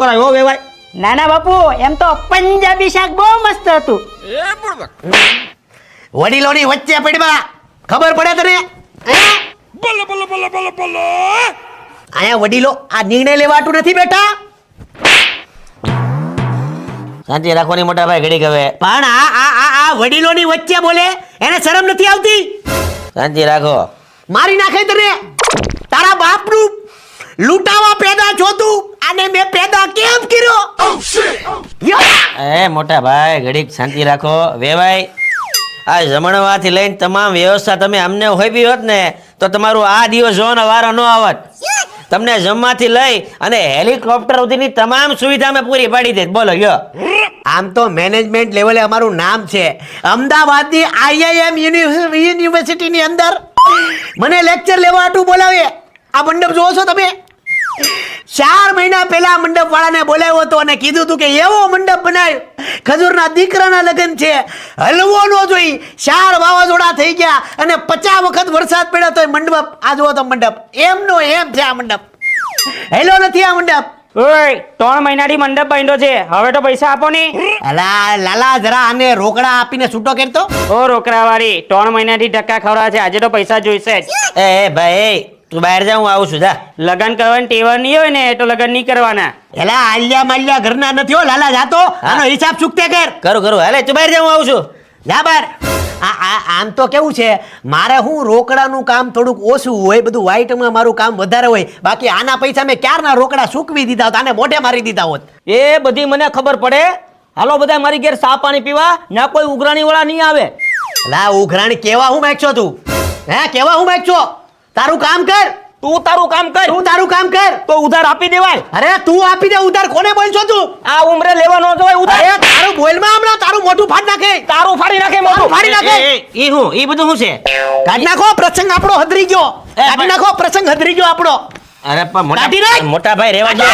કરાયો વેવાય. ના ના બાપુ, એમ તો પંજાબી શાક બહુ મસ્ત હતું. વડીલોની વચ્ચે પડવા ખબર પડે તને? બોલો બોલો બોલો બોલો બોલો. આયા વડીલો આ નિર્ણય લેવાતું નથી બેટા. શાંતિ રાખવાની મોટા ભાઈ ઘડીક હવે. પણ આ વડીલોની વચ્ચે બોલે એને શરમ નથી આવતી? શાંતિ રાખો. મારી નાખે તને. તારા બાપનું લૂંટાવા પેદા જોતું અને મેં પેદા કેમ કર્યો? એ મોટા ભાઈ ઘડીક શાંતિ રાખો. વેવાય આ જમણવાથી લઈને તમામ વ્યવસ્થા તમે અમને હોઈવી હોત ને તો તમારું આ દિવસ જોવાનો વારો ન આવત. તમને જમવાથી લઈ અને હેલિકોપ્ટર સુધીની તમામ સુવિધા અમે પૂરી પાડી દે. બોલો યો. આમ તો મેનેજમેન્ટ લેવલે અમારું નામ છે. અમદાવાદની IIM યુનિવર્સિટીની અંદર મને લેક્ચર લેવા હાટુ બોલાવે. આ મંડપ જોવો છો તમે? 4 મહિના પહેલા મંડપ વાળાને બોલાવ્યો હતો અને કીધું હતું કે એવો મંડપ બનાવ્યો, ખજૂરના દીકરાના લગ્ન છે, હલવો નો જોઈ. 4 વાવાઝોડા થઈ ગયા અને 50 વખત વરસાદ પડ્યો તો મંડપ આ જોવો તો મંડપ એમનો એમ છે. આ મંડપ હેલો નથી. આ મંડપ ઓય 3 મહિનાથી મંડપ બાંધ્યો છે, હવે તો પૈસા આપો ને. અલા લાલા જરા આને રોકડા આપીને છૂટો કરતો. ઓ રોકડાવાળી, 3 મહિનાથી ધક્કા ખવડાવે છે, આજે તો પૈસા જોઈશે જ. એ ભાઈ તું બહાર જા, હું આવું છું. જા. લગન કરવાની ટેવ નહીં હોય ને તો લગન નહીં કરવાના. એલા આલ્યા માલ્યા ઘરના નથી હો લાલા. જાતો આનો હિસાબ ચૂકતે કર. કરું હાલે તું બહાર જા, હું આવું છું. જા બાર. આમ તો કેવું છે, મારે હું રોકડાનું કામ થોડુંક ઓછું હોય, બધું વ્હાઈટમાં મારું કામ વધારે હોય. બાકી આના પૈસા મેં ક્યારના રોકડા સૂકવી દીધા હોત, આને મોઢે મારી દીધા હોત. એ બધી મને ખબર પડે. હાલો બધા મારી ઘેર સા પાણી પીવા, ના કોઈ ઉઘરાણી વાળા નહીં આવે. લા ઉઘરાણી કેવા હું માંગશો તું? હે કેવા હું માંગશો? તારું કામ કર. તું તારું કામ કર. તું તારું કામ કર. તો ઉધાર આપી દેવાય. અરે તું આપી દે ઉધાર. કોને બોલશો તું? આ ઉમરે લેવા ન જવાય ઉધાર. અરે તારું બોલમાં હમણાં તારું મોઢું ફાડી નાખે. તારું ફાડી નાખે મોઢું. ફાડી નાખે. ઈ હું ઈ બધું શું છે? કાઢી નાખો. પ્રસંગ આપણો હદરી ગયો. કાઢી નાખો. પ્રસંગ હદરી ગયો આપણો. અરે પણ કાઢી નાખ. મોટા ભાઈ રેવા દો.